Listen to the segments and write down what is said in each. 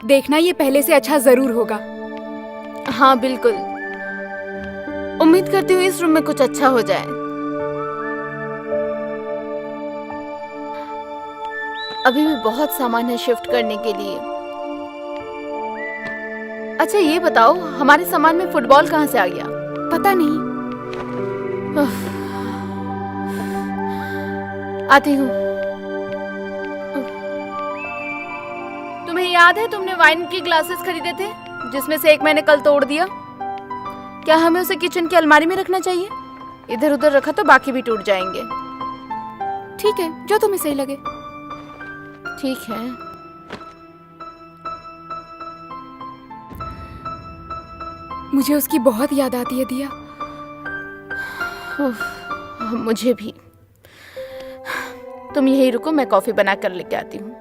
देखना ये पहले से अच्छा जरूर होगा। हाँ बिल्कुल, उम्मीद करती हूँ इस रूम में कुछ अच्छा हो जाए। अभी भी बहुत सामान है शिफ्ट करने के लिए। अच्छा ये बताओ, हमारे सामान में फुटबॉल कहाँ से आ गया? पता नहीं। उफ, आती हूँ। तुम्हें याद है तुमने वाइन के ग्लासेस खरीदे थे जिसमें से एक मैंने कल तोड़ दिया? क्या हमें उसे किचन की अलमारी में रखना चाहिए? इधर उधर रखा तो बाकी भी टूट जाएंगे। ठीक है, जो तुम्हें सही लगे। ठीक है। मुझे उसकी बहुत याद आती है दिया। उफ, मुझे भी। तुम यहीं रुको, मैं कॉफी बना कर लेके आती हूँ।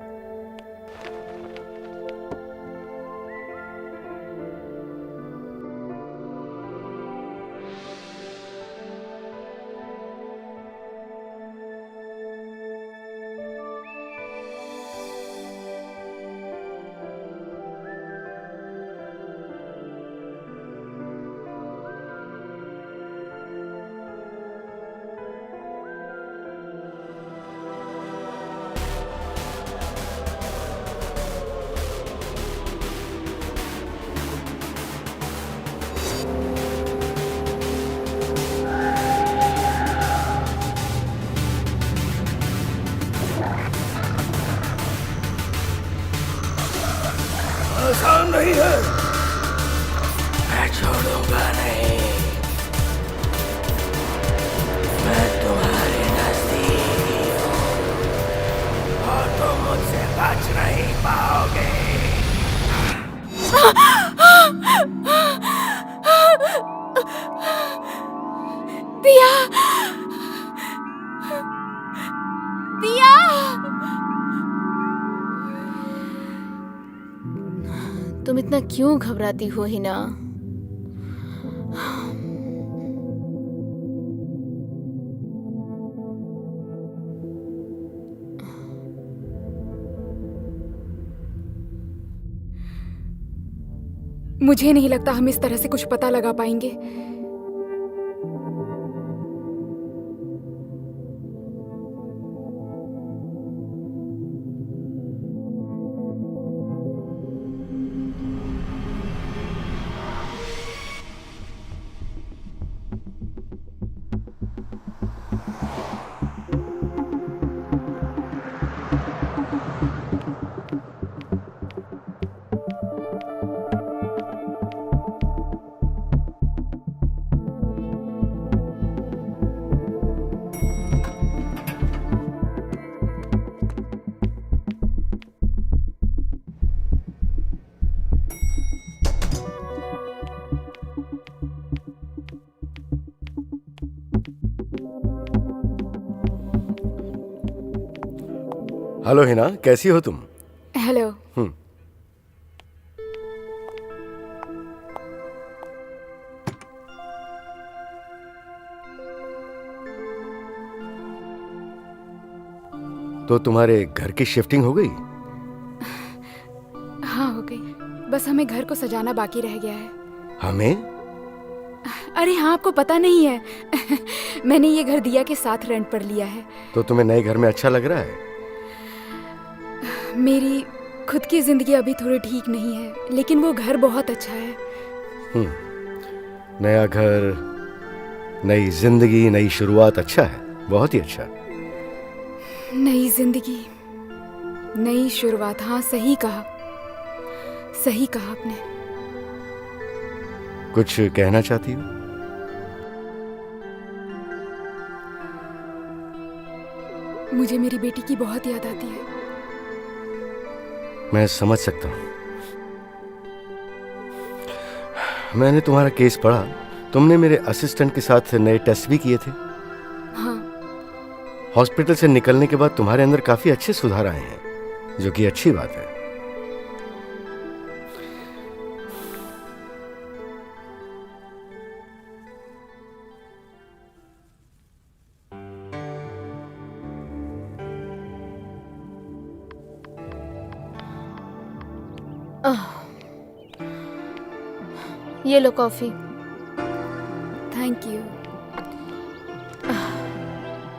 आसान नहीं है, मैं छोड़ूंगा नहीं। मैं तुम्हारे नजदीक ही हूँ और तुम मुझसे बच नहीं पाओगे। दिया, दिया। तुम इतना क्यों घबराती हो हिना? मुझे नहीं लगता हम इस तरह से कुछ पता लगा पाएंगे। हेलो हिना, कैसी हो तुम? हेलो। तो तुम्हारे घर की शिफ्टिंग हो गई? हाँ हो गई, बस हमें घर को सजाना बाकी रह गया है। हमें? अरे हाँ, आपको पता नहीं है। मैंने ये घर दिया के साथ रेंट पर लिया है। तो तुम्हें नए घर में अच्छा लग रहा है? मेरी खुद की जिंदगी अभी थोड़ी ठीक नहीं है, लेकिन वो घर बहुत अच्छा है। नया घर, नई जिंदगी, नई शुरुआत, अच्छा है, बहुत ही अच्छा। नई जिंदगी, नई शुरुआत, हाँ सही कहा, सही कहा आपने। कुछ कहना चाहती हो? मुझे मेरी बेटी की बहुत याद आती है। मैं समझ सकता हूँ। मैंने तुम्हारा केस पढ़ा। तुमने मेरे असिस्टेंट के साथ नए टेस्ट भी किए थे। हाँ। हॉस्पिटल से निकलने के बाद तुम्हारे अंदर काफी अच्छे सुधार आए हैं, जो कि अच्छी बात है। ये लो कॉफी। Thank you.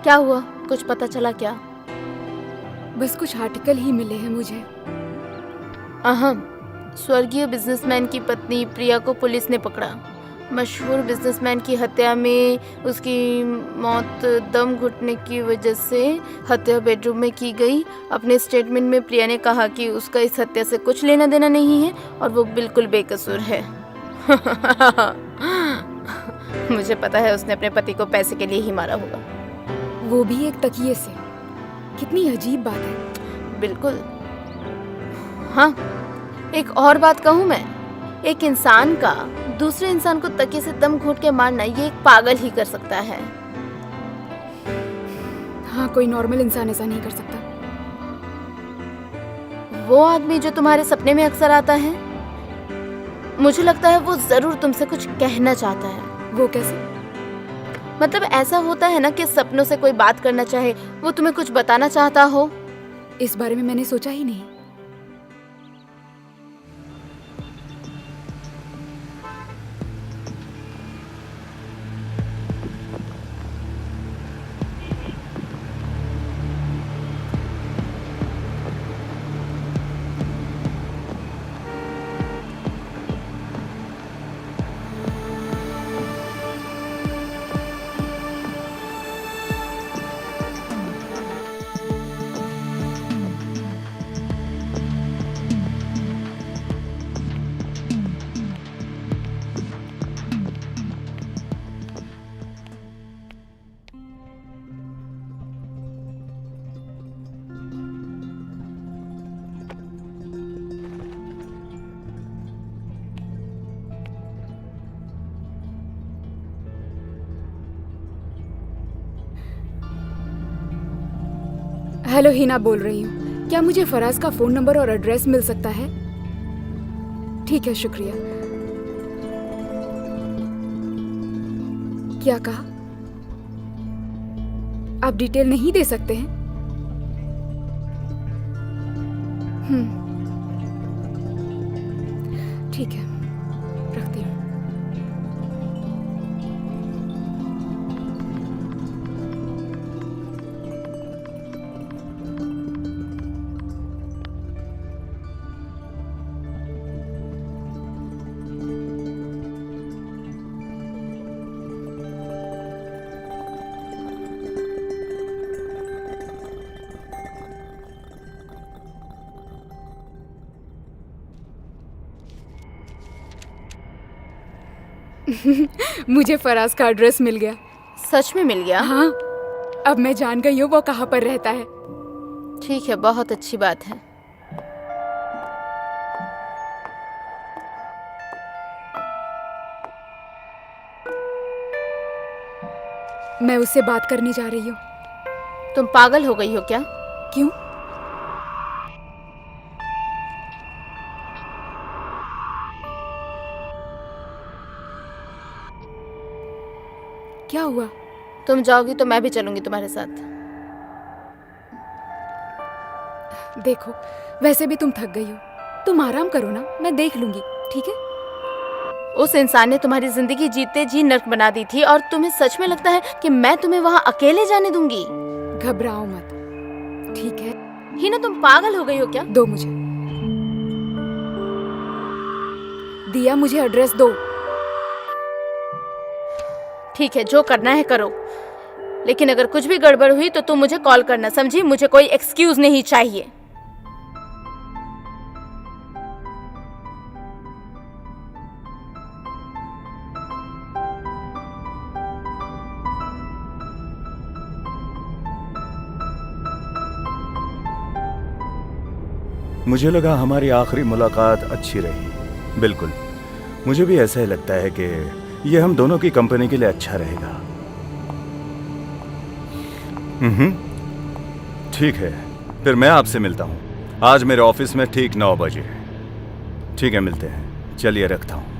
क्या हुआ, कुछ पता चला क्या? बस कुछ आर्टिकल ही मिले हैं मुझे। अहम, स्वर्गीय बिजनेसमैन की पत्नी प्रिया को पुलिस ने पकड़ा। मशहूर बिजनेसमैन की हत्या में उसकी मौत दम घुटने की वजह से हत्या बेडरूम में की गई। अपने स्टेटमेंट में प्रिया ने कहा कि उसका इस हत्या से कुछ लेना देना नहीं है और वो बिल्कुल बेकसूर है। मुझे पता है उसने अपने पति को पैसे के लिए ही मारा होगा। वो भी एक तकिए से। कितनी अजीब बात है। बिल्कुल। हाँ, एक और बात कहूँ मैं, एक इंसान का दूसरे इंसान को तकिए से दम घोंट के मारना, ये एक पागल ही कर सकता है। हाँ, कोई नॉर्मल इंसान ऐसा नहीं कर सकता। वो आदमी जो तुम्हारे सपने में अक्सर आता है, मुझे लगता है वो जरूर तुमसे कुछ कहना चाहता है। वो कैसे? मतलब ऐसा होता है ना कि सपनों से कोई बात करना चाहे, वो तुम्हें कुछ बताना चाहता हो। इस बारे में मैंने सोचा ही नहीं। हेलो, हिना बोल रही हूँ। क्या मुझे फराज का फोन नंबर और एड्रेस मिल सकता है? ठीक है, शुक्रिया। क्या कहा? आप डिटेल नहीं दे सकते हैं? ठीक है, रखती हूँ। मुझे फराज का एड्रेस मिल गया। सच में मिल गया? हाँ, अब मैं जान गई हूँ वो कहाँ पर रहता है। ठीक है, बहुत अच्छी बात है। मैं उससे बात करने जा रही हूँ। तुम पागल हो गई हो क्या? क्यों? क्या हुआ? तुम जाओगी तो मैं भी चलूंगी तुम्हारे साथ। देखो, वैसे भी तुम थक गई हो, तुम आराम करो ना, मैं देख लूंगी, ठीक है? उस इंसान ने तुम्हारी जिंदगी जीते जी नर्क बना दी थी और तुम्हें सच में लगता है कि मैं तुम्हें वहां अकेले जाने दूंगी? घबराओ मत, ठीक है? हिना, तुम पागल हो गई हो क्या? दो मुझे। दिया, मुझे एड्रेस दो। ठीक है, जो करना है करो, लेकिन अगर कुछ भी गड़बड़ हुई तो तुम मुझे कॉल करना, समझी? मुझे कोई एक्सक्यूज नहीं चाहिए। मुझे लगा हमारी आखिरी मुलाकात अच्छी रही। बिल्कुल, मुझे भी ऐसा ही लगता है कि ये हम दोनों की कंपनी के लिए अच्छा रहेगा। ठीक है, फिर मैं आपसे मिलता हूँ आज मेरे ऑफिस में ठीक 9 बजे। ठीक है, मिलते हैं। चलिए, रखता हूँ।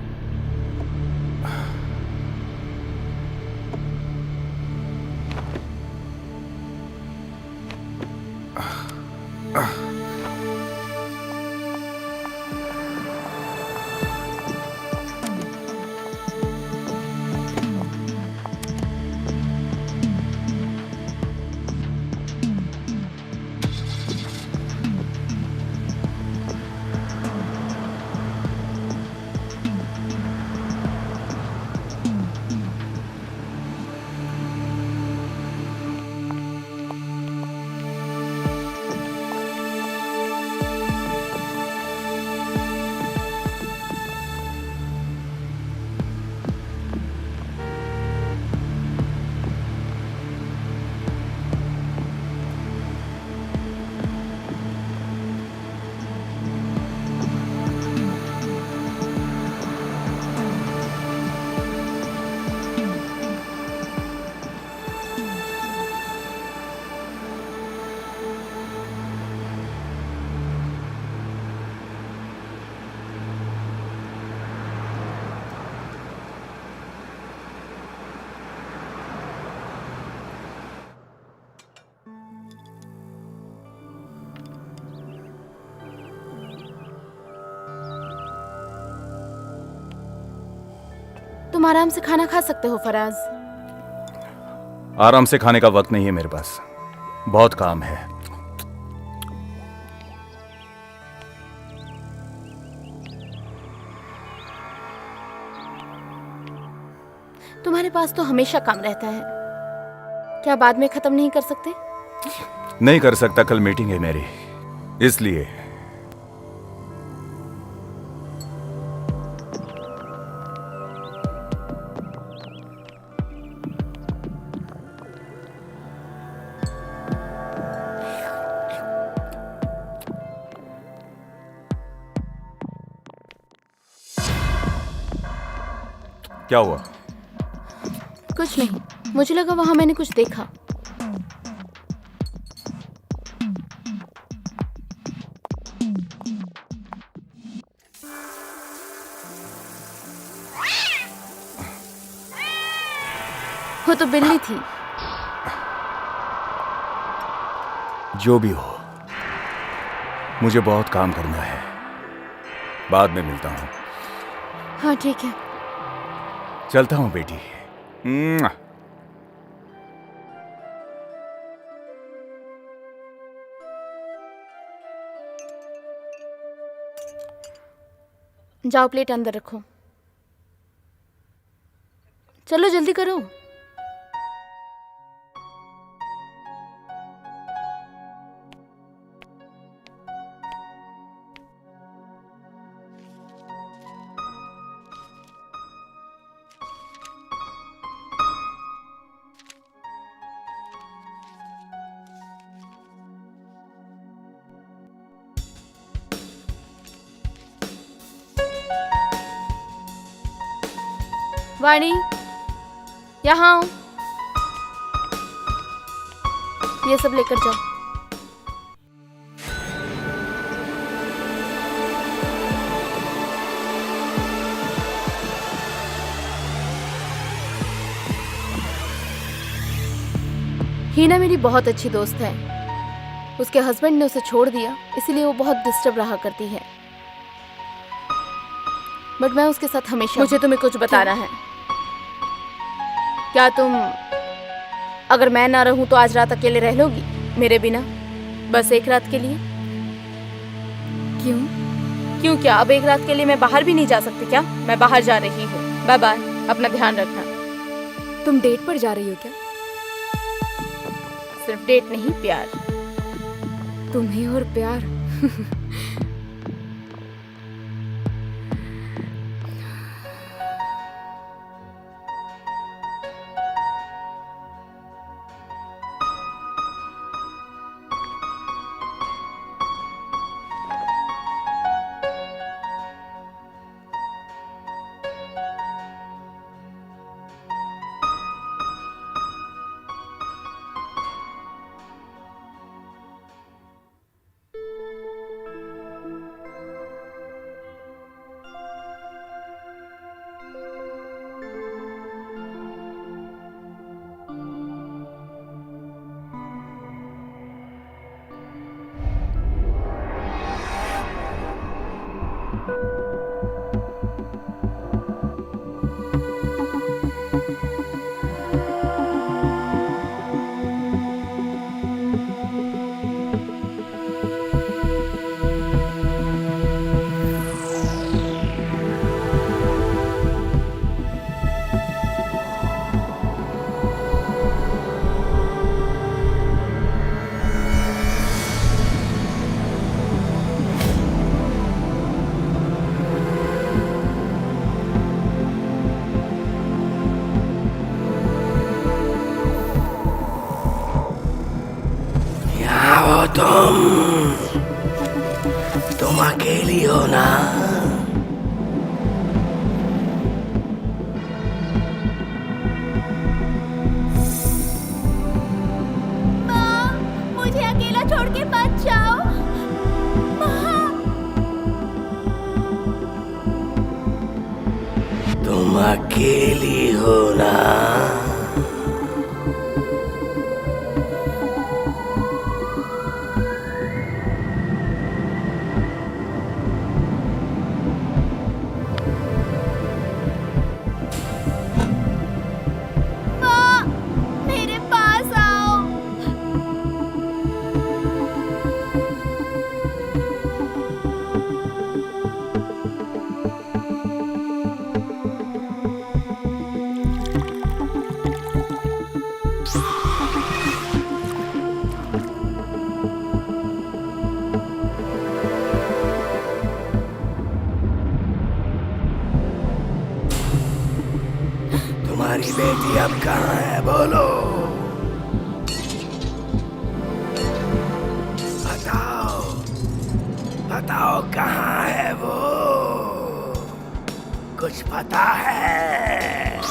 तुम आराम से खाना खा सकते हो फराज। आराम से खाने का वक्त नहीं है मेरे पास, बहुत काम है। तुम्हारे पास तो हमेशा काम रहता है, क्या बाद में खत्म नहीं कर सकते? नहीं कर सकता, कल मीटिंग है मेरी, इसलिए। क्या हुआ? कुछ नहीं, मुझे लगा वहां मैंने कुछ देखा। वो तो बिल्ली थी। जो भी हो, मुझे बहुत काम करना है, बाद में मिलता हूं। हाँ ठीक है। चलता हूं बेटी। जाओ प्लेट अंदर रखो, चलो जल्दी करो। वाणी, यहाँ आओ, ये सब लेकर जाओ। हीना मेरी बहुत अच्छी दोस्त है। उसके हस्बैंड ने उसे छोड़ दिया, इसीलिए वो बहुत डिस्टर्ब रहा करती है। बट मैं उसके साथ हमेशा। मुझे तुम्हें कुछ बताना है। क्या तुम, अगर मैं ना रहूं तो आज रात अकेले रह लोगी मेरे बिना, बस एक रात के लिए? क्यों? क्यों क्या? अब एक रात के लिए मैं बाहर भी नहीं जा सकती क्या? मैं बाहर जा रही हूँ, बाय बाय, अपना ध्यान रखना। तुम डेट पर जा रही हो क्या? सिर्फ डेट नहीं, प्यार। तुम्हें और प्यार? तुम अकेली हो ना? मुझे अकेला छोड़ के मत जाओ। तुम अकेली हो ना? तुम्हारी बेटी अब कहाँ है, बोलो। बताओ बताओ, कहाँ है वो? कुछ पता है?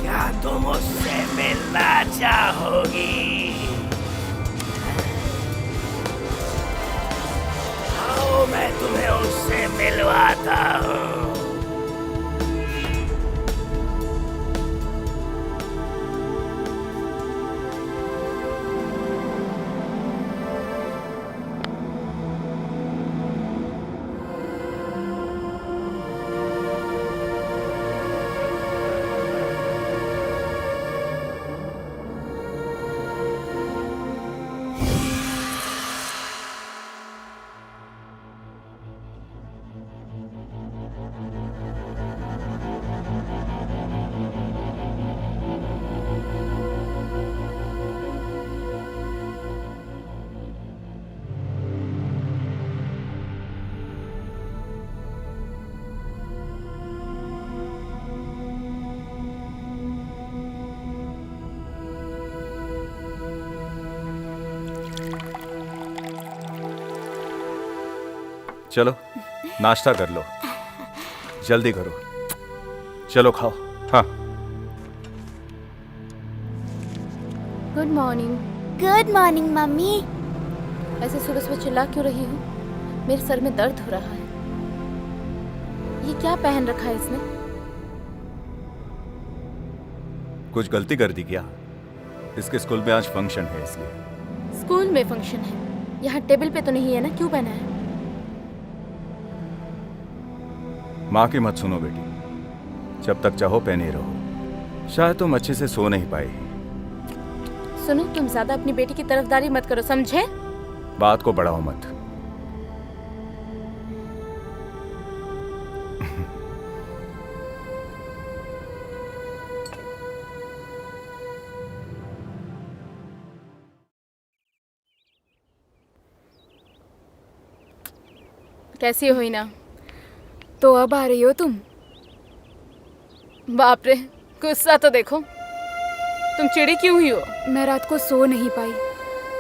क्या तुम उससे मिलना चाहोगी? आओ, मैं तुम्हें उससे मिलवाता हूँ। चलो नाश्ता कर लो, जल्दी करो, चलो खाओ। हाँ। Good morning. Good morning mummy. ऐसे सुबह सुबह चिल्ला क्यों रही हो? मेरे सर में दर्द हो रहा है। ये क्या पहन रखा है इसने? कुछ गलती कर दी क्या? इसके स्कूल में आज फंक्शन है इसलिए। स्कूल में फंक्शन है, यहाँ टेबल पे तो नहीं है ना? क्यों पहना है? माँ की मत सुनो बेटी, जब तक चाहो पहने रहो। शायद तुम अच्छे से सो नहीं पाए। सुनो, तुम ज्यादा अपनी बेटी की तरफदारी मत करो, समझे? बात को बढ़ाओ मत। कैसी हो हिना? तो अब आ रही हो तुम? बाप रे, गुस्सा तो देखो। तुम चिड़ी क्यों हुई हो? मैं रात को सो नहीं पाई।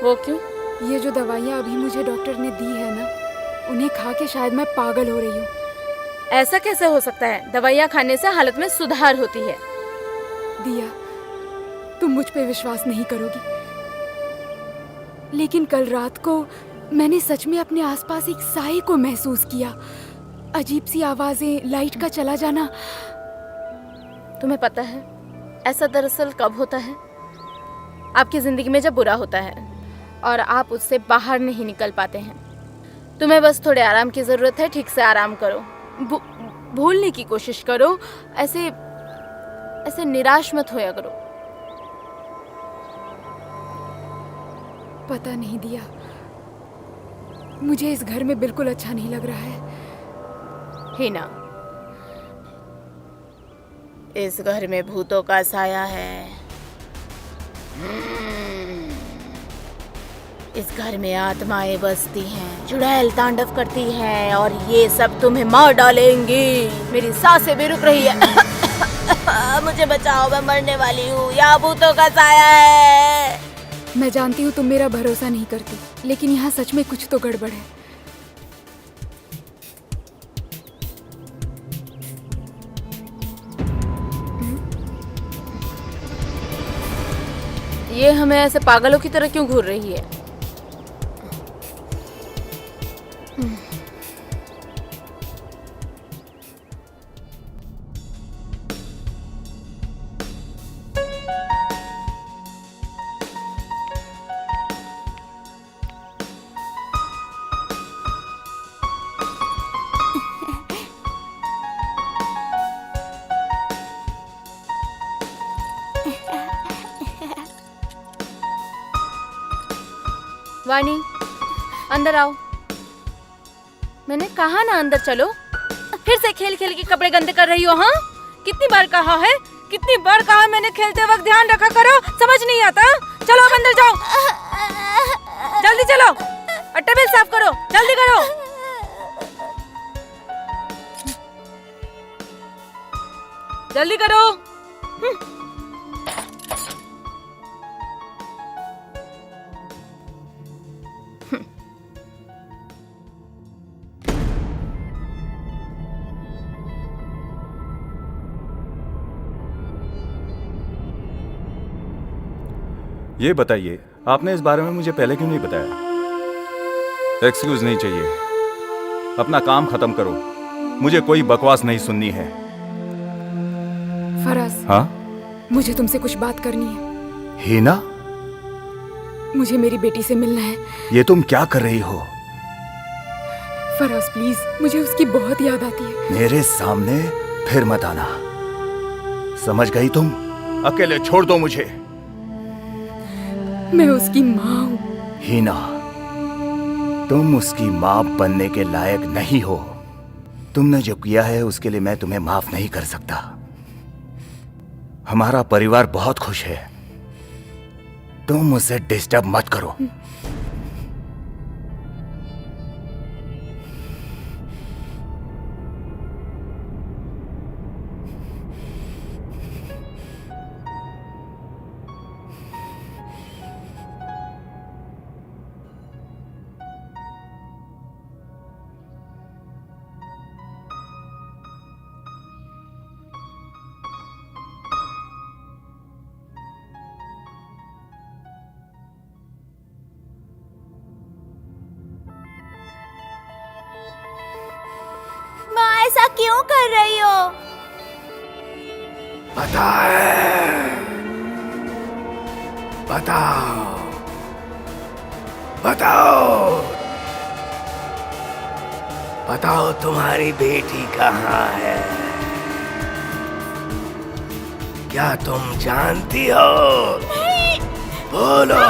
वो क्यों? ये जो दवाइयाँ अभी मुझे डॉक्टर ने दी है ना, उन्हें खा के शायद मैं पागल हो रही हूँ। ऐसा कैसे हो सकता है? दवाइयाँ खाने से हालत में सुधार होती है। दिया, तुम मुझ पे विश्वास नहीं करोगी, लेकिन कल रात को मैंने सच में अपने आसपास एक साए को महसूस किया। अजीब सी आवाजें, लाइट का चला जाना। तुम्हें पता है ऐसा दरअसल कब होता है? आपकी जिंदगी में जब बुरा होता है और आप उससे बाहर नहीं निकल पाते हैं। तुम्हें बस थोड़े आराम की जरूरत है। ठीक से आराम करो, भूलने की कोशिश करो। ऐसे निराश मत होया करो। पता नहीं दिया, मुझे इस घर में बिल्कुल अच्छा नहीं लग रहा है। हिना, इस घर में भूतों का साया है। इस घर में आत्माएं बसती हैं, चुड़ैल तांडव करती हैं और ये सब तुम्हें मार डालेंगी। मेरी सांसें भी रुक रही है। मुझे बचाओ, मैं मरने वाली हूँ। यहाँ भूतों का साया है। मैं जानती हूँ तुम मेरा भरोसा नहीं करती, लेकिन यहाँ सच में कुछ तो गड़बड़ है। ये हमें ऐसे पागलों की तरह क्यों घूर रही है? वानी, अंदर आओ। मैंने कहा ना अंदर चलो। फिर से खेल खेल के कपड़े गंदे कर रही हो। हाँ, कितनी बार कहा है, कितनी बार कहा मैंने, खेलते वक्त ध्यान रखा करो। समझ नहीं आता? चलो अब अंदर जाओ। जल्दी करो। जल्दी करो। ये बताइए, आपने इस बारे में मुझे पहले क्यों नहीं बताया? एक्सक्यूज नहीं चाहिए, अपना काम खत्म करो, मुझे कोई बकवास नहीं सुननी है। फराज, हाँ? मुझे तुमसे कुछ बात करनी है। हीना, मुझे मेरी बेटी से मिलना है। ये तुम क्या कर रही हो? फराज प्लीज, मुझे उसकी बहुत याद आती है। मेरे सामने फिर मत आना, समझ गई तुम? अकेले छोड़ दो मुझे। मैं उसकी माँ हूँ। हीना, तुम उसकी माँ बनने के लायक नहीं हो। तुमने जो किया है उसके लिए मैं तुम्हें माफ नहीं कर सकता। हमारा परिवार बहुत खुश है, तुम उसे डिस्टर्ब मत करो। माँ ऐसा क्यों कर रही हो? पता है, बताओ, बताओ, बताओ तुम्हारी बेटी कहाँ है? क्या तुम जानती हो? नहीं। बोलो,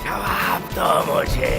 जवाब दो मुझे।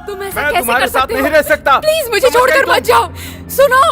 तुम ऐसा मैं कैसे तुम्हारे कर साथ सकते नहीं हो? रह सकता। प्लीज मुझे समझ गई छोड़कर तुम? मत जाओ। सुनो,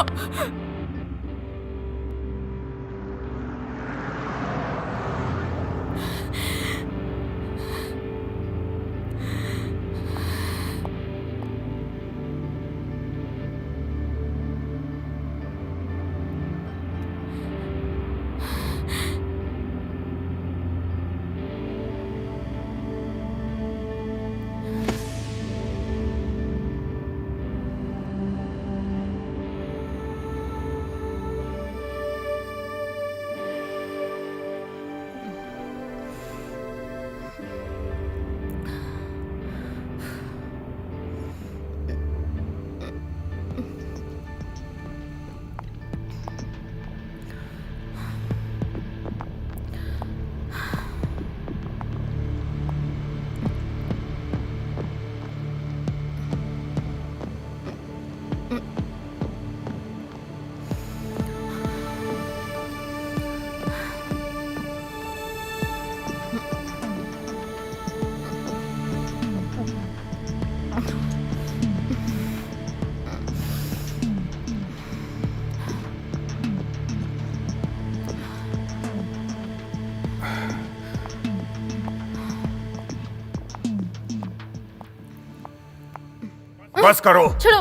बस करो। छोड़ो,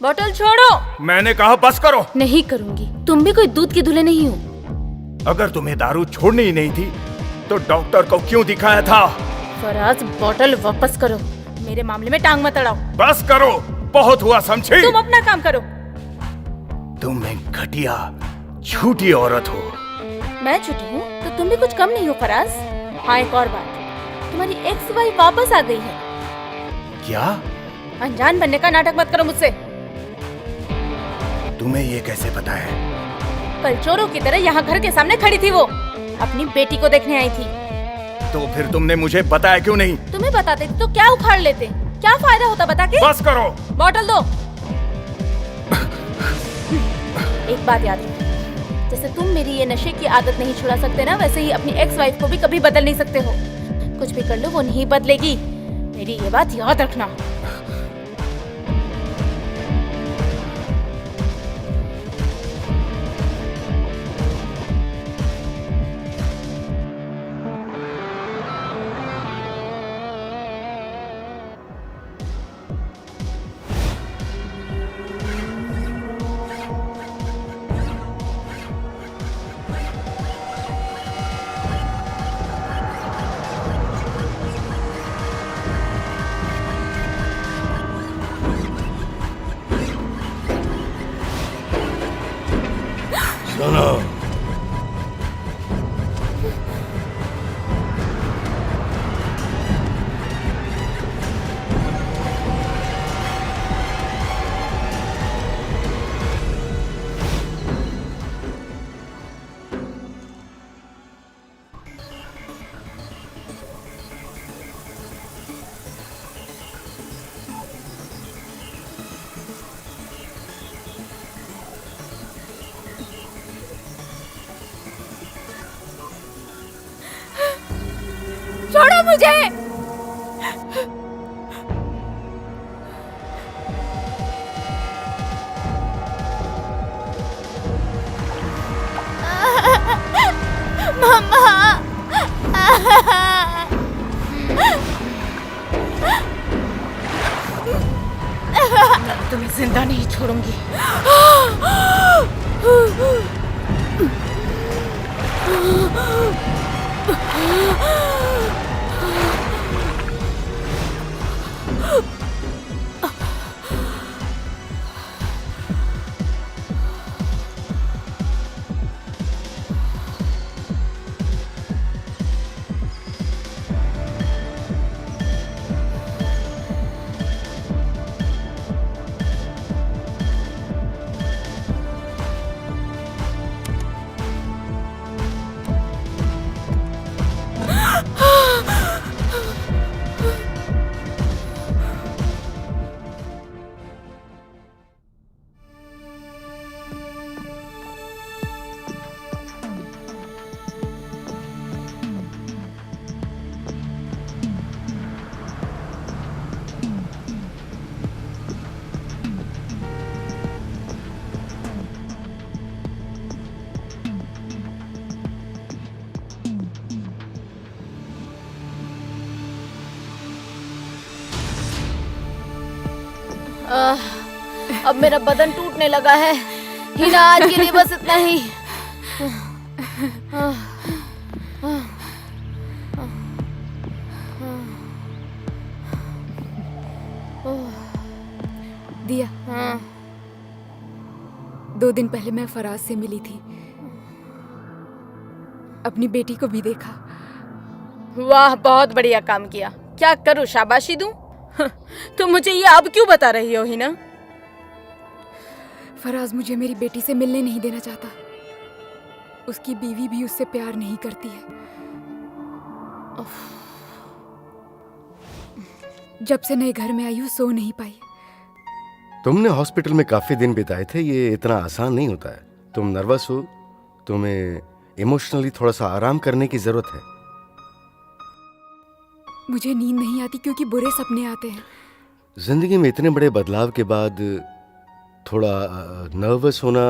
बॉटल छोड़ो। मैंने कहा बस करो। नहीं करूंगी, तुम भी कोई दूध के धुले नहीं हो। अगर तुम्हें दारू छोड़नी ही नहीं थी तो डॉक्टर को क्यों दिखाया था? फराज, बॉटल वापस करो, मेरे मामले में टांग मत अड़ाओ। बस करो, बहुत हुआ समझी? तुम अपना काम करो। तुम एक घटिया झूठी औरत हो। मैं छुट्टी हूँ तो तुम भी कुछ कम नहीं हो फराज। हाँ, एक और बात, तुम्हारी एक्स वाइफ वापस आ गई है। क्या? अनजान बनने का नाटक मत करो मुझसे। तुम्हें ये कैसे पता है? कल चोरों की तरह यहाँ घर के सामने खड़ी थी वो, अपनी बेटी को देखने आई थी। तो फिर तुमने मुझे बताया क्यों नहीं? तुम्हें बताते तो क्या उखाड़ लेते, क्या फायदा होता बता के? बस करो। बॉटल दो। एक बात याद रखो, जैसे तुम मेरी ये नशे की आदत नहीं छुड़ा सकते ना, वैसे ही अपनी एक्स वाइफ को भी कभी बदल नहीं सकते हो। कुछ भी कर लो वो नहीं बदलेगी, मेरी ये बात याद रखना। सुनो, छोड़ो मुझे। मैं तुम्हें जिंदा नहीं छोड़ूंगी। अब मेरा बदन टूटने लगा है। हिना, आज के लिए बस इतना ही। दिया, 2 दिन पहले मैं फराज से मिली थी, अपनी बेटी को भी देखा। वाह, बहुत बढ़िया काम किया। क्या करूं, शाबाशी दूं? तुम मुझे ये अब क्यों बता रही हो हिना? फराज मुझे मेरी बेटी से मिलने नहीं देना चाहता। उसकी बीवी भी उससे प्यार नहीं करती है। जब से नए घर में आई हूँ सो नहीं पाई। तुमने हॉस्पिटल में काफी दिन बिताए थे, ये इतना आसान नहीं होता है। तुम नर्वस हो, तुम्हें इमोशनली थोड़ा सा आराम करने की जरूरत है। मुझे नींद नहीं आती क्योंकि बुरे सपने आते हैं। जिंदगी में इतने बड़े बदलाव के बाद थोड़ा नर्वस होना,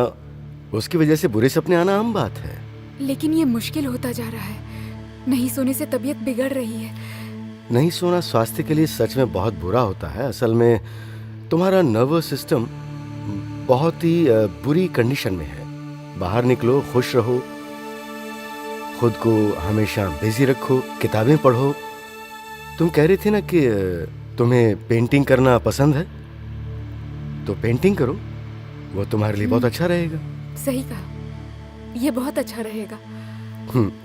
उसकी वजह से बुरे सपने आना आम बात है। लेकिन ये मुश्किल होता जा रहा है। नहीं सोने से तबीयत बिगड़ रही है। नहीं सोना स्वास्थ्य के लिए सच में बहुत बुरा होता है। असल में तुम्हारा नर्वस सिस्टम बहुत ही बुरी कंडीशन में है। बाहर निकलो, खुश रहो, खुद को हमेशा बिजी रखो, किताबें पढ़ो। तुम कह रही थी ना कि तुम्हें पेंटिंग करना पसंद है, तो पेंटिंग करो, वो तुम्हारे लिए बहुत अच्छा रहेगा। सही कहा, ये बहुत अच्छा रहेगा।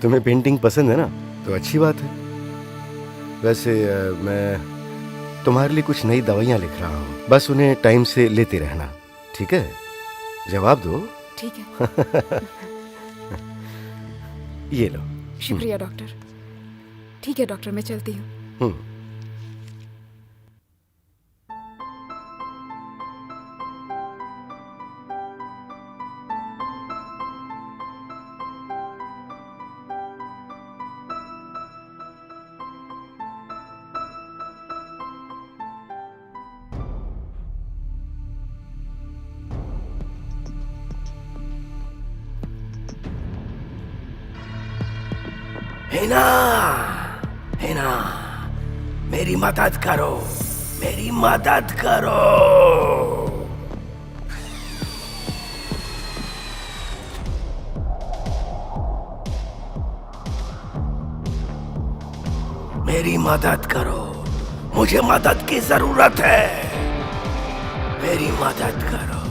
तुम्हें पेंटिंग पसंद है ना, तो अच्छी बात है। वैसे मैं तुम्हारे लिए कुछ नई दवाइयाँ लिख रहा हूँ, बस उन्हें टाइम से लेते रहना, ठीक है? जवाब दो। ठीक है। ये लो। शुक्रिया डॉक्टर। ठीक है डॉक्टर, मैं चलती हूँ। हम्म। हिना, हिना, मेरी मदद करो, मेरी मदद करो। मेरी मदद करो, मुझे मदद की जरूरत है। मेरी मदद करो,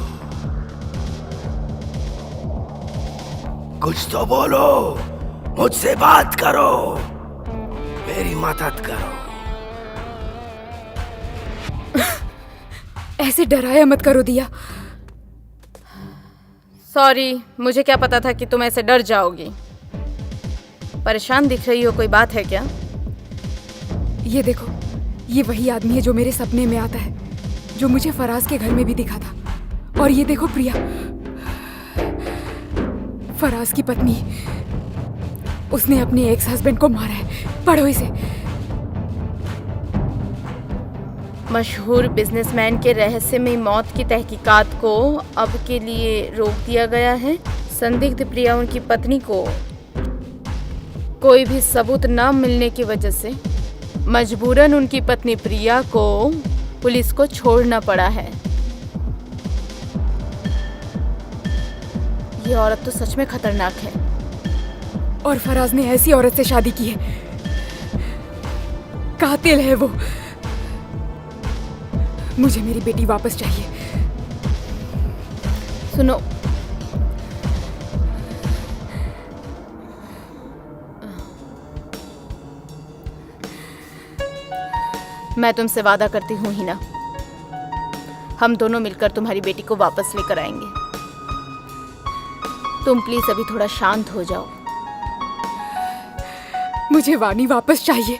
कुछ तो बोलो, मुझसे बात करो, मेरी मदद करो। ऐसे डराया मत करो दिया। सॉरी, मुझे क्या पता था कि तुम ऐसे डर जाओगी। परेशान दिख रही हो, कोई बात है क्या? ये देखो, ये वही आदमी है जो मेरे सपने में आता है, जो मुझे फराज के घर में भी दिखा था। और ये देखो प्रिया, फराज की पत्नी, उसने अपने एक्स हस्बैंड को मारा है। पढ़ो इसे। मशहूर बिजनेसमैन के रहस्यमयी मौत की तहकीकात को अब के लिए रोक दिया गया है। संदिग्ध प्रिया उनकी पत्नी को कोई भी सबूत न मिलने की वजह से मजबूरन उनकी पत्नी प्रिया को पुलिस को छोड़ना पड़ा है। ये औरत तो सच में खतरनाक है। और फराज ने ऐसी औरत से शादी की है, कातिल है वो। मुझे मेरी बेटी वापस चाहिए। सुनो, मैं तुमसे वादा करती हूँ हिना, हम दोनों मिलकर तुम्हारी बेटी को वापस लेकर आएंगे। तुम प्लीज अभी थोड़ा शांत हो जाओ। मुझे वानी वापस चाहिए।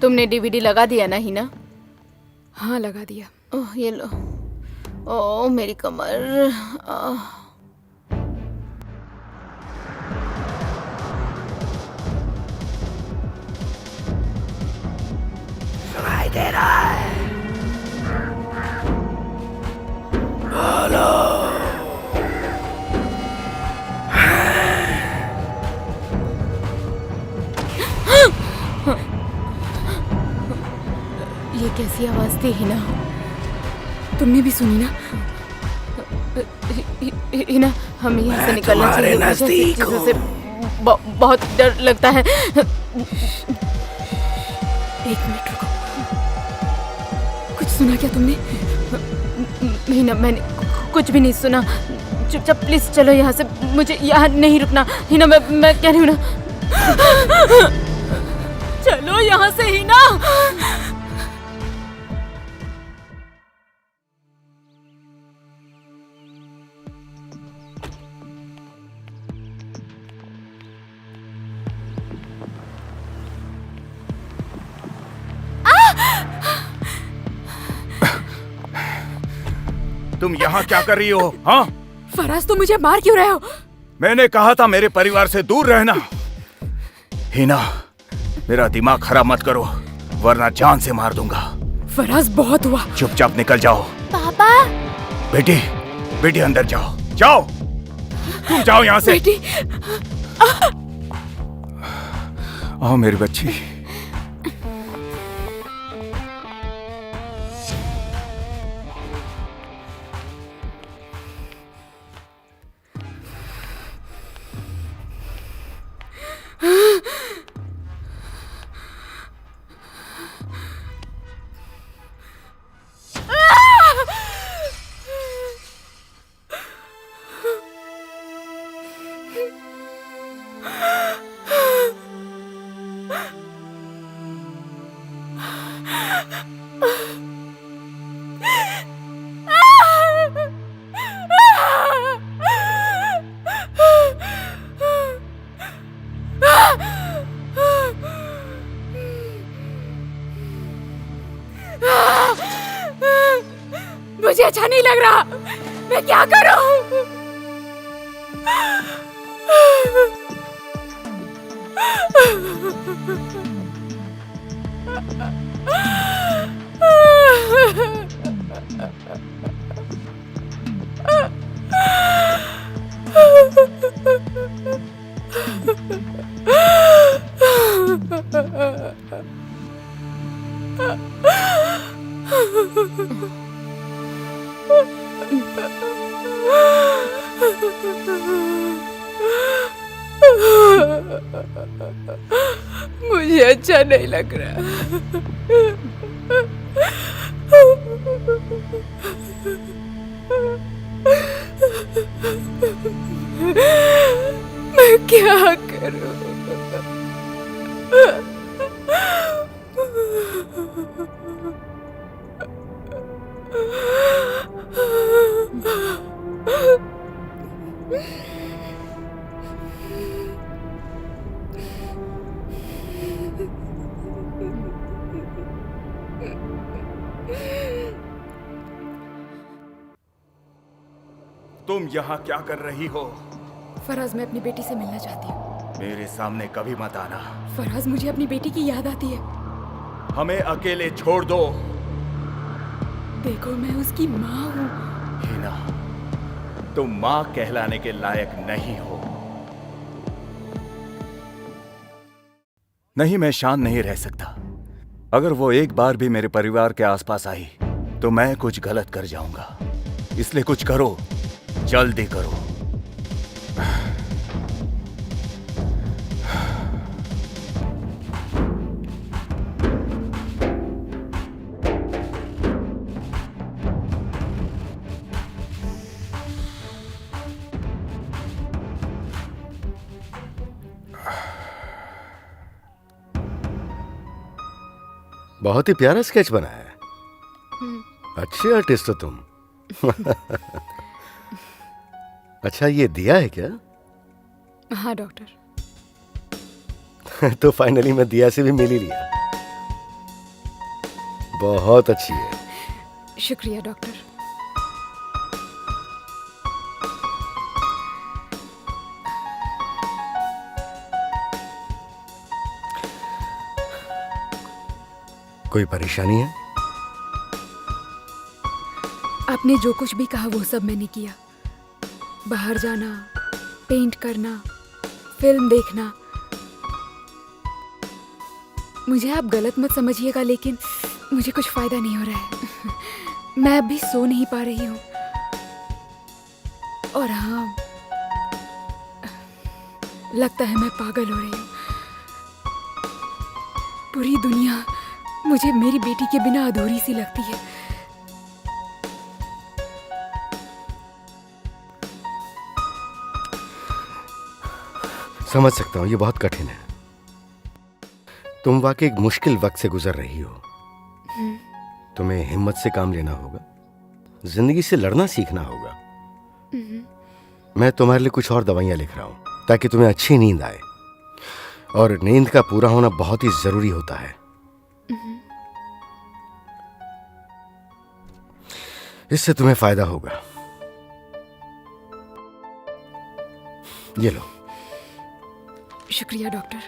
तुमने डीवीडी लगा दिया ना हिना? हाँ लगा दिया। ओह ये लो। ओह मेरी कमर। सुनाई दे रहा है? हेलो। ये कैसी आवाज थी हिना? तुमने भी सुनी ना? हिना हमें यहाँ से निकलना तुम्हारे चाहिए। मुझे नजदीक चीजों हूँ। से बहुत डर लगता है। एक मिनट रुको। कुछ सुना क्या तुमने? हिना मैंने कुछ भी नहीं सुना। चुपचाप प्लीज चलो यहाँ से, मुझे यहाँ नहीं रुकना। हिना मैं कह रही हूँ ना, चलो यहाँ से हिना। तुम यहाँ क्या कर रही हो? हाँ, फराज तुम मुझे मार क्यों रहे हो? मैंने कहा था मेरे परिवार से दूर रहना। हिना, मेरा दिमाग खराब मत करो, वरना जान से मार दूंगा। फराज बहुत हुआ। चुपचाप निकल जाओ। पापा। बेटी, बेटी अंदर जाओ, जाओ, तुम जाओ यहाँ से। बेटी आओ मेरी बच्ची। मुझे अच्छा नहीं लग रहा। मैं क्या करूं? मुझे अच्छा नहीं लग रहा। मैं क्या करूं? तुम यहाँ क्या कर रही हो? फराज मैं अपनी बेटी से मिलना चाहती हूँ। मेरे सामने कभी मत आना। फराज मुझे अपनी बेटी की याद आती है। हमें अकेले छोड़ दो। देखो मैं उसकी माँ हूँ। हिना, तुम माँ कहलाने के लायक नहीं हो। नहीं, मैं शांत नहीं रह सकता। अगर वो एक बार भी मेरे परिवार के आसपास आई तो मैं कुछ गलत कर जाऊंगा। इसलिए कुछ करो, जल्दी करो। बहुत ही प्यारा स्केच बनाया है। अच्छे आर्टिस्ट हो तुम। अच्छा, ये दिया है क्या? हाँ डॉक्टर। तो फाइनली मैं दिया से भी मिल ही लिया। बहुत अच्छी है। शुक्रिया डॉक्टर। कोई परेशानी है? आपने जो कुछ भी कहा वो सब मैंने किया। बाहर जाना, पेंट करना, फिल्म देखना। मुझे आप गलत मत समझिएगा, लेकिन मुझे कुछ फायदा नहीं हो रहा है। मैं अभी सो नहीं पा रही हूँ। और हाँ, लगता है मैं पागल हो रही हूँ। पूरी दुनिया मुझे मेरी बेटी के बिना अधूरी सी लगती है। समझ सकता हूँ, ये बहुत कठिन है। तुम वाकई एक मुश्किल वक्त से गुजर रही हो। तुम्हें हिम्मत से काम लेना होगा, जिंदगी से लड़ना सीखना होगा। मैं तुम्हारे लिए कुछ और दवाइयां लिख रहा हूं ताकि तुम्हें अच्छी नींद आए। और नींद का पूरा होना बहुत ही जरूरी होता है। इससे तुम्हें फायदा होगा। ये लो। शुक्रिया डॉक्टर।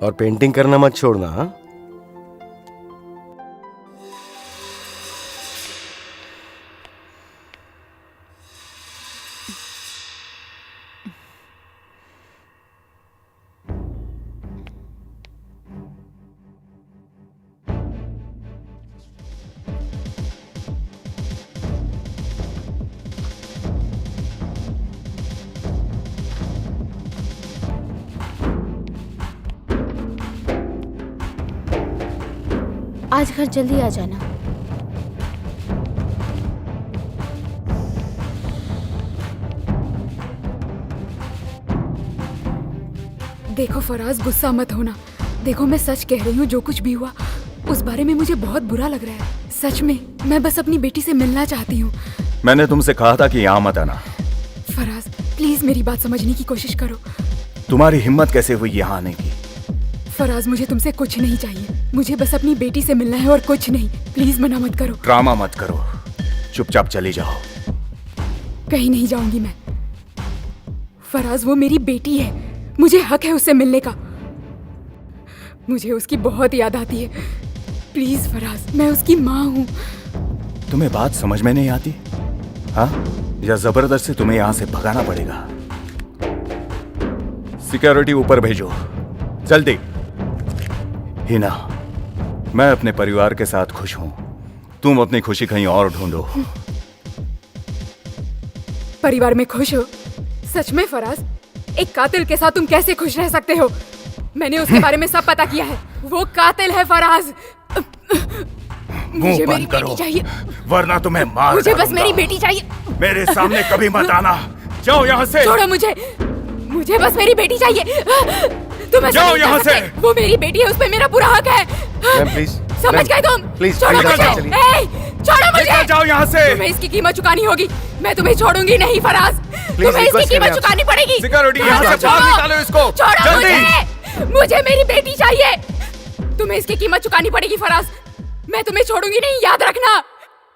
और पेंटिंग करना मत छोड़ना। हाँ? आज घर जल्दी आ जाना। देखो फराज, गुस्सा मत होना। देखो मैं सच कह रही हूँ, जो कुछ भी हुआ उस बारे में मुझे बहुत बुरा लग रहा है। सच में मैं बस अपनी बेटी से मिलना चाहती हूँ। मैंने तुमसे कहा था कि यहाँ मत आना। फराज प्लीज मेरी बात समझने की कोशिश करो। तुम्हारी हिम्मत कैसे हुई यहाँ आने की? फराज मुझे तुमसे कुछ नहीं चाहिए, मुझे बस अपनी बेटी से मिलना है और कुछ नहीं। प्लीज मना मत करो। ड्रामा मत करो, चुपचाप चली जाओ। कहीं नहीं जाऊंगी मैं। फराज वो मेरी बेटी है, मुझे हक है उससे मिलने का। मुझे उसकी बहुत याद आती है। प्लीज फराज, मैं उसकी माँ हूँ। तुम्हें बात समझ में नहीं आती? हाँ, या जबरदस्ती तुम्हें यहाँ से भगाना पड़ेगा? सिक्योरिटी ऊपर भेजो जल्दी। हिना, मैं अपने परिवार के साथ खुश हूं। तुम अपनी खुशी कहीं और ढूंढो। परिवार में खुश हो? सच में फराज, एक कातिल के साथ तुम कैसे खुश रह सकते हो? मैंने उसके बारे में सब पता किया है। वो कातिल है फराज। मुझे मेरी बेटी चाहिए, वरना तुम्हें मार मुझे बस डालूंगा। मेरी बेटी चाहिए। मेरे सामने कभी मत आना। जाओ यहाँ से। छोड़ो मुझे, मुझे बस मेरी बेटी चाहिए। तुम ऐसा जाओ नहीं कर यहाँ सकते। से। वो मेरी बेटी है, उस पे मेरा पूरा हक है। मैम प्लीज, समझ गए तुम? प्लीज छोड़ो प्लीज मुझे। चलिए। ए, छोड़ो मुझे। निकल जाओ यहाँ से। तुम्हें इसकी कीमत चुकानी होगी। मैं तुम्हें छोड़ूंगी नहीं फराज। तुम्हें इसकी request कीमत करें चुकानी पड़ेगी। सिक्योरिटी, यहाँ से छोड़ो। बाहर निकालो इसको। छोड़ो जल्दी। मुझे मेरी बेटी चाहिए। तुम्हें इसकी कीमत चुकानी पड़ेगी फराज। मैं तुम्हें छोड़ूंगी नहीं, याद रखना।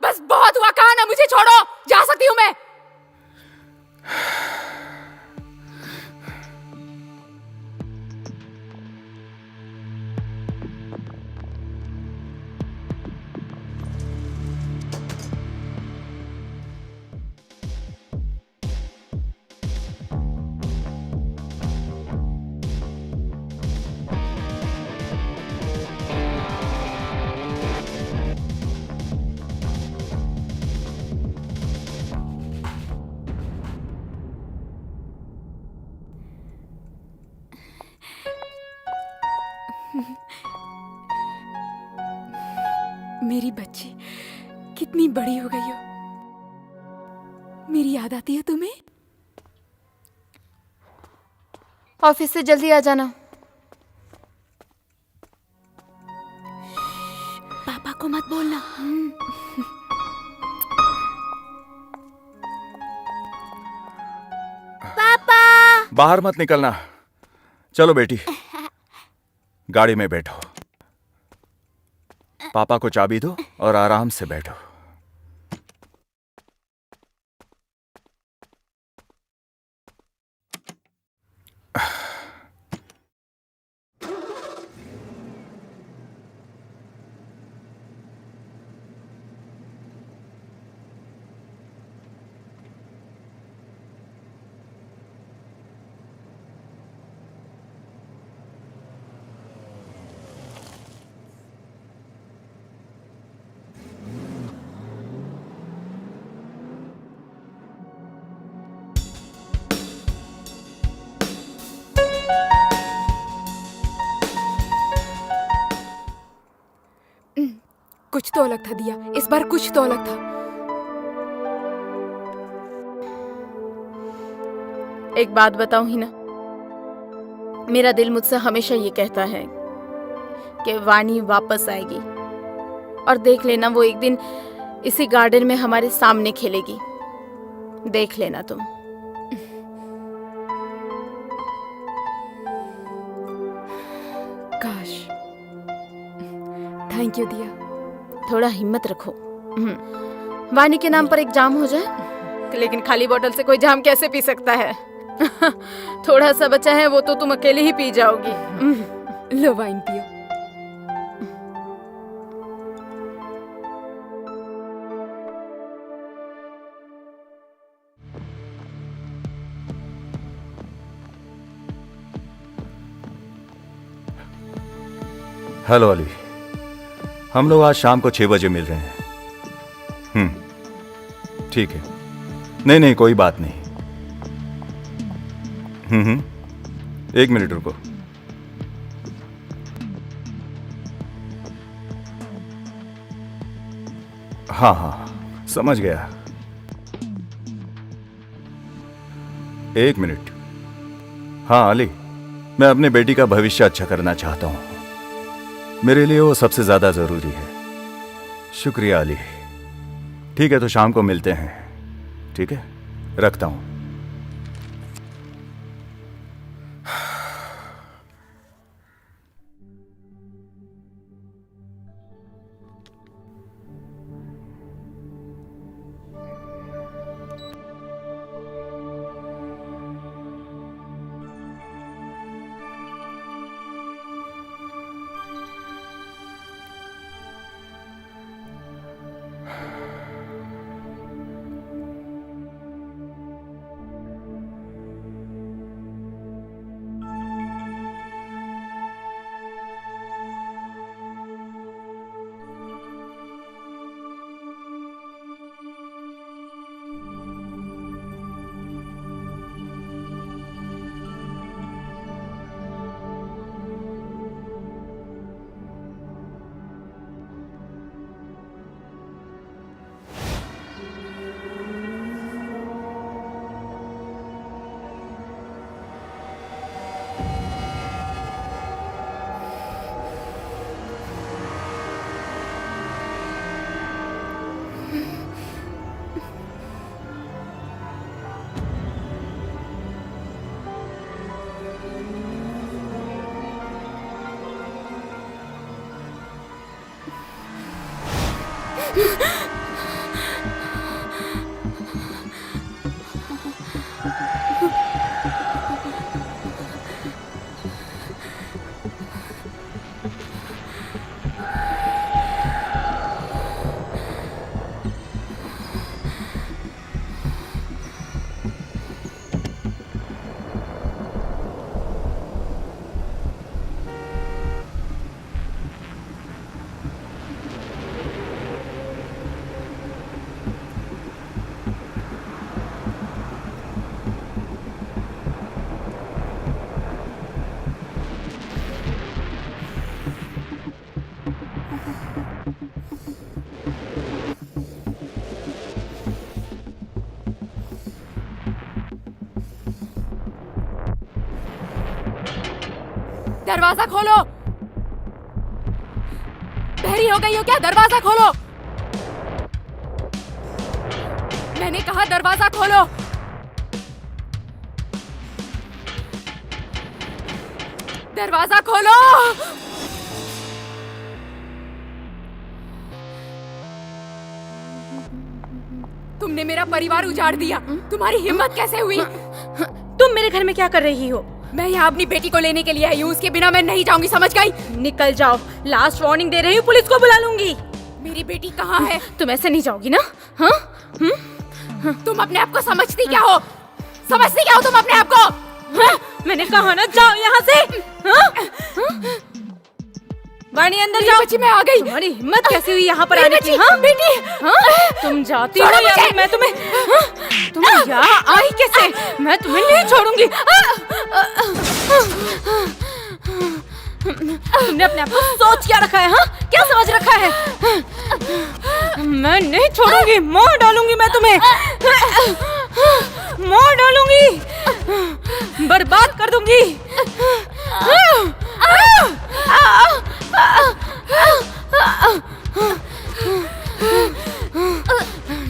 बस बहुत हुआ, कहा ना मुझे छोड़ो। जा सकती हूँ मैं। मेरी बच्ची कितनी बड़ी हो गई हो। मेरी याद आती है तुम्हें? ऑफिस से जल्दी आ जाना। पापा को मत बोलना। पापा। बाहर मत निकलना। चलो बेटी, गाड़ी में बैठो। पापा को चाबी दो और आराम से बैठो। कुछ तो अलग था दिया, इस बार कुछ तो अलग था। एक बात बताऊं ही ना, मेरा दिल मुझसे हमेशा ये कहता है कि वाणी वापस आएगी, और देख लेना वो एक दिन इसी गार्डन में हमारे सामने खेलेगी। देख लेना तुम। काश। थैंक यू दिया। थोड़ा हिम्मत रखो। वाणी के नाम पर एक जाम हो जाए, लेकिन खाली बोतल से कोई जाम कैसे पी सकता है? थोड़ा सा बचा है, वो तो तुम अकेले ही पी जाओगी। लो वाइन पियो। हेलो अली, हम लोग आज शाम को 6 बजे मिल रहे हैं। ठीक है। नहीं नहीं, कोई बात नहीं। 1 मिनट रुको। हाँ हाँ, समझ गया। 1 मिनट। हाँ अली, मैं अपनी बेटी का भविष्य अच्छा करना चाहता हूं। मेरे लिए वो सबसे ज्यादा जरूरी है। शुक्रिया अली। ठीक है, तो शाम को मिलते हैं। ठीक है, रखता हूं। दरवाजा खोलो। बहरी हो गई हो क्या? दरवाजा खोलो। मैंने कहा दरवाजा खोलो। दरवाजा खोलो। तुमने मेरा परिवार उजाड़ दिया। तुम्हारी हिम्मत कैसे हुई? तुम मेरे घर में क्या कर रही हो? मैं यहाँ अपनी बेटी को लेने के लिए आई हूँ, उसके बिना मैं नहीं जाऊंगी, समझ गई? निकल जाओ, लास्ट वार्निंग दे रही हूँ, पुलिस को बुला लूंगी। मेरी बेटी कहाँ है? तुम ऐसे नहीं जाओगी ना? हाँ? तुम अपने आप को समझती क्या हो? समझती क्या हो तुम अपने आप को? हाँ? मैंने कहा ना जाओ यहाँ से। हाँ? वाणी अंदर जाओ। बच्ची मैं आ गई। तुम्हारी हिम्मत कैसे हुई यहाँ पर मेरी आने की? बच्ची, हाँ? बेटी। हाँ? तुम जाती हो या फिर मैं तुम्हें? हाँ? तुम यहाँ आई कैसे? मैं तुम्हें नहीं छोड़ूंगी। तुमने अपने आप को सोच क्या रखा है? हाँ? क्या समझ रखा है? मैं नहीं छोड़ूंगी, मार डालूंगी मैं तुम्हें, मार डालूंगी, बर्बाद कर दूंगी।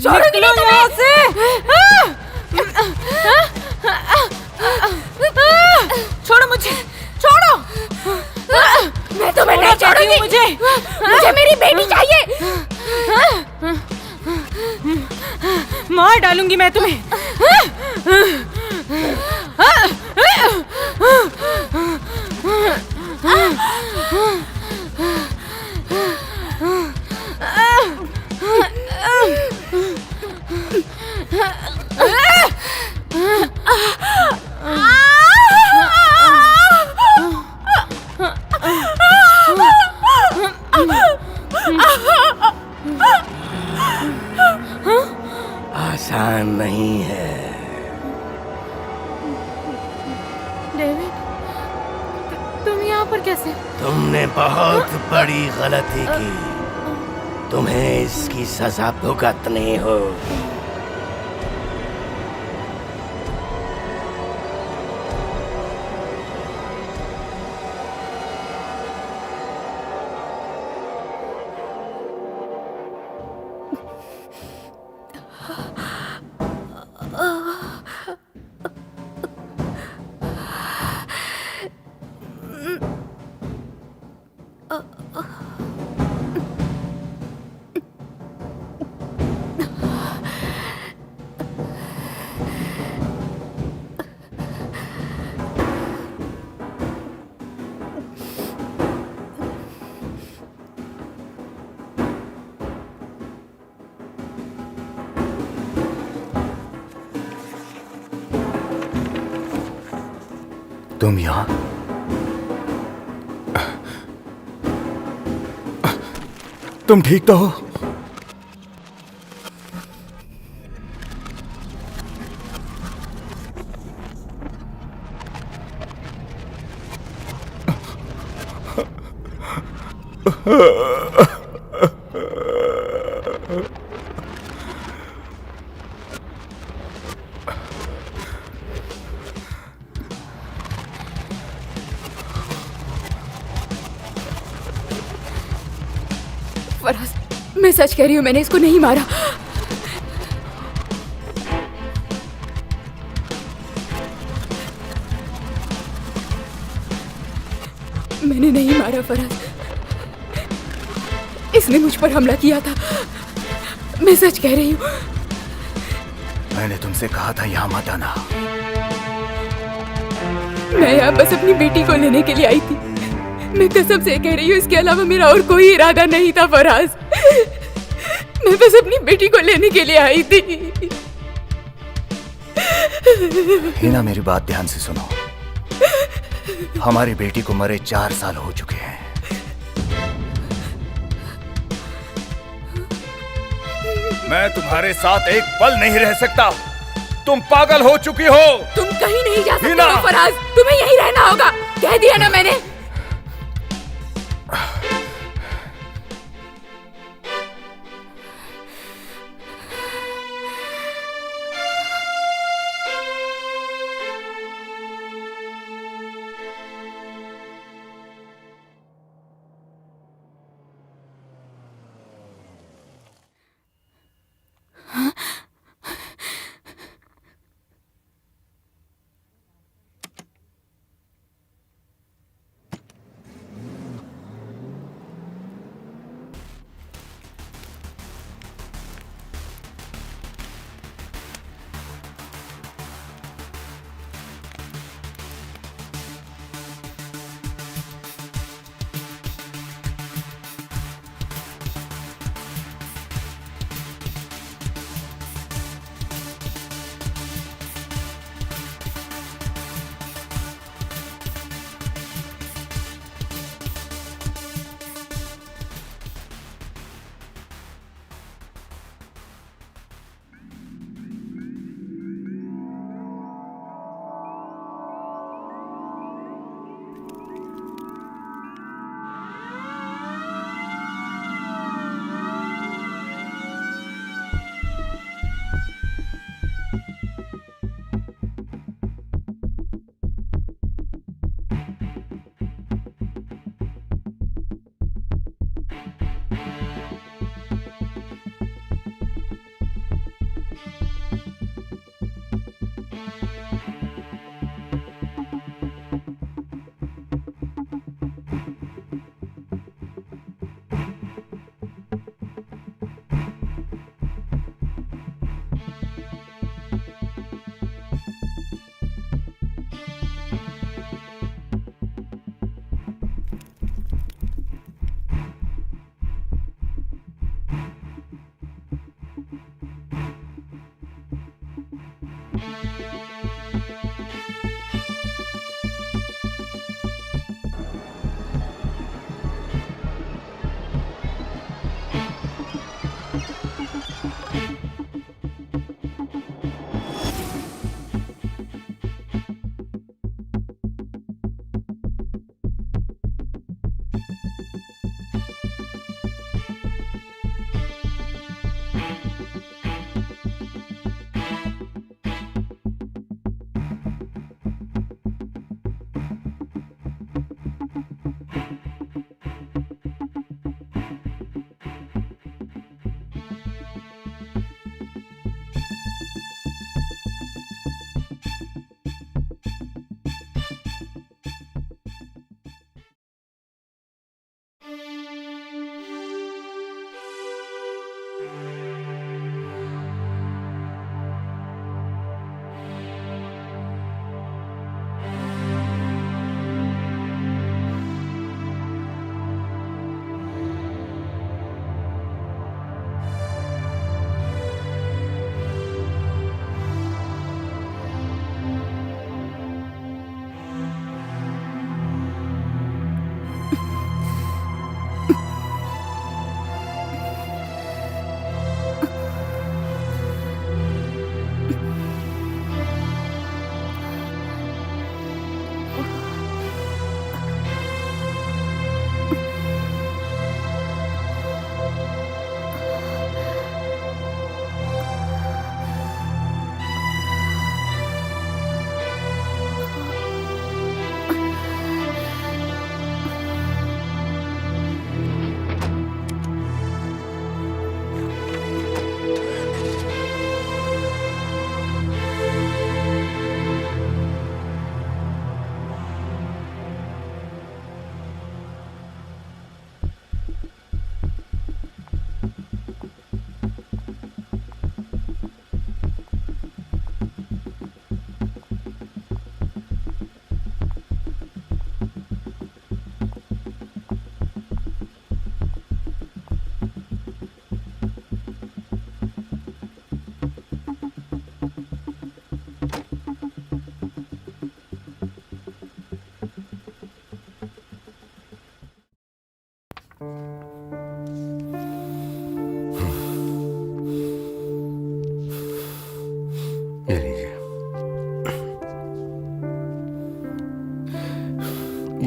छोड़ोगी नहीं यहाँ से। छोड़ो मुझे, छोड़ो। मैं तुम्हें नहीं छोड़ूंगी। मुझे मेरी बेटी चाहिए। मार डालूंगी मैं तुम्हें। आसान नहीं है। डेविड, तुम यहाँ पर कैसे? तुमने बहुत बड़ी गलती की, तुम्हें इसकी सजा भुगतनी हो। तुम यहाँ? तुम ठीक तो हो? फराज, मैं सच कह रही हूँ, मैंने इसको नहीं मारा। मैंने नहीं मारा फराज, इसने मुझ पर हमला किया था। मैं सच कह रही हूँ। मैंने तुमसे कहा था यहाँ मत आना। मैं यहाँ बस अपनी बेटी को लेने के लिए आई थी। मैं कसम से कह रही हूँ, इसके अलावा मेरा और कोई इरादा नहीं था फराज। मैं बस अपनी बेटी को लेने के लिए आई थी। हिना, मेरी बात ध्यान से सुनो। हमारी बेटी को मरे 4 साल हो चुके हैं। मैं तुम्हारे साथ एक पल नहीं रह सकता। तुम पागल हो चुकी हो। तुम कहीं नहीं जा सकते हिना! हो फराज, तुम्हें यहीं रहना होगा। कह दिया ना मैंने।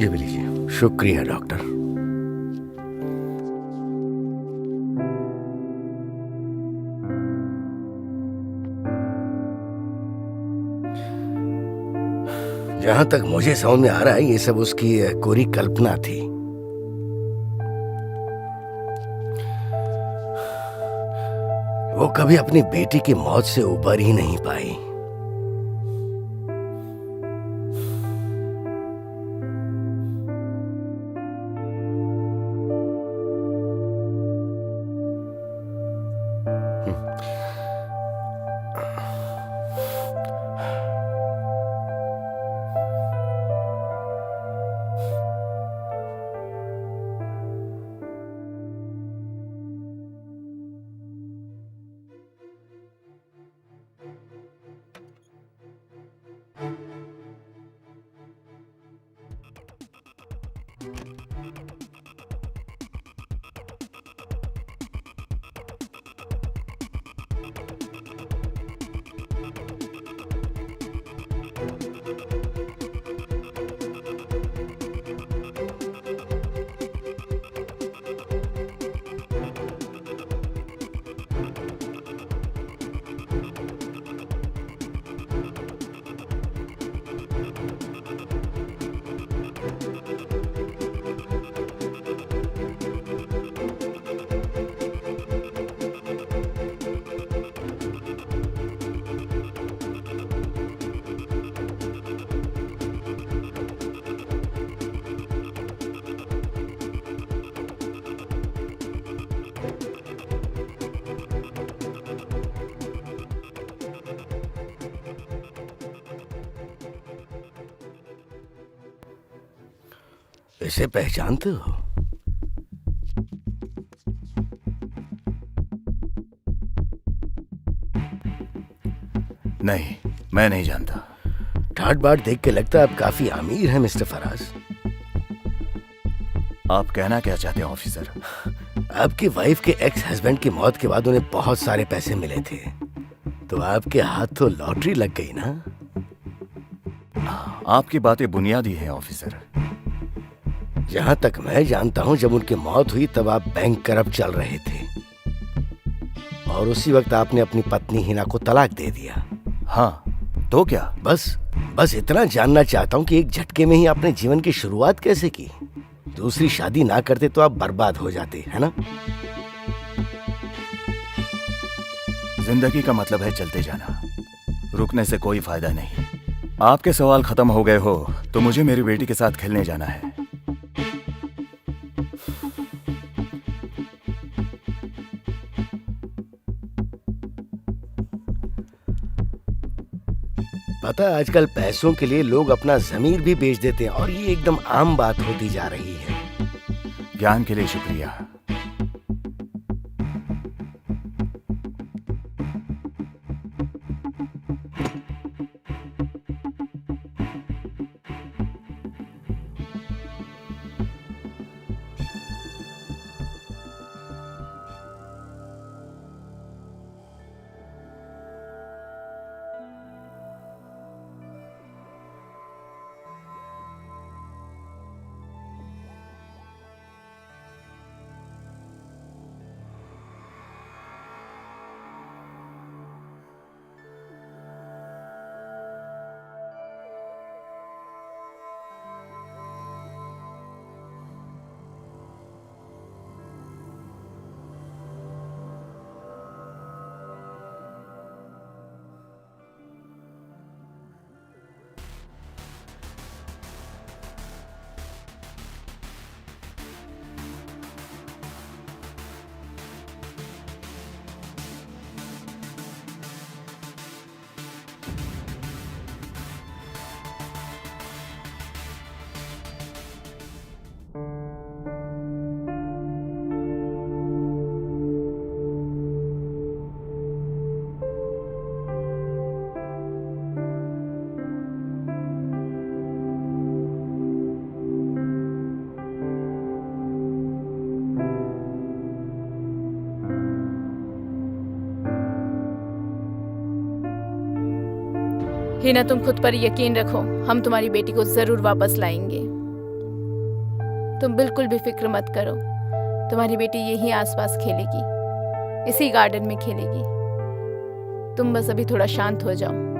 ये भी लीजिए। शुक्रिया डॉक्टर। जहां तक मुझे समझ में आ रहा है, ये सब उसकी कोरी कल्पना थी। वो कभी अपनी बेटी की मौत से उबर ही नहीं पाई। इसे पहचानते हो? नहीं, मैं नहीं जानता। ठाट बाट देख के लगता है आप काफी अमीर हैं मिस्टर फराज। आप कहना क्या चाहते हैं ऑफिसर? आपकी वाइफ के एक्स हस्बैंड की मौत के बाद उन्हें बहुत सारे पैसे मिले थे, तो आपके हाथ तो लॉटरी लग गई ना? आपकी बातें बुनियादी हैं ऑफिसर। जहां तक मैं जानता हूं, जब उनकी मौत हुई तब आप बैंक करप्ट चल रहे थे और उसी वक्त आपने अपनी पत्नी हिना को तलाक दे दिया। हाँ, तो क्या? बस इतना जानना चाहता हूं कि एक झटके में ही आपने जीवन की शुरुआत कैसे की? दूसरी शादी ना करते तो आप बर्बाद हो जाते, है ना? जिंदगी का मतलब है चलते जाना, रुकने से कोई फायदा नहीं। आपके सवाल खत्म हो गए हो तो मुझे मेरी बेटी के साथ खेलने जाना है। पता है, आजकल पैसों के लिए लोग अपना जमीर भी बेच देते हैं और ये एकदम आम बात होती जा रही है। ज्ञान के लिए शुक्रिया। हिना, तुम खुद पर यकीन रखो, हम तुम्हारी बेटी को जरूर वापस लाएंगे। तुम बिल्कुल भी फिक्र मत करो, तुम्हारी बेटी यहीं आसपास खेलेगी, इसी गार्डन में खेलेगी। तुम बस अभी थोड़ा शांत हो जाओ।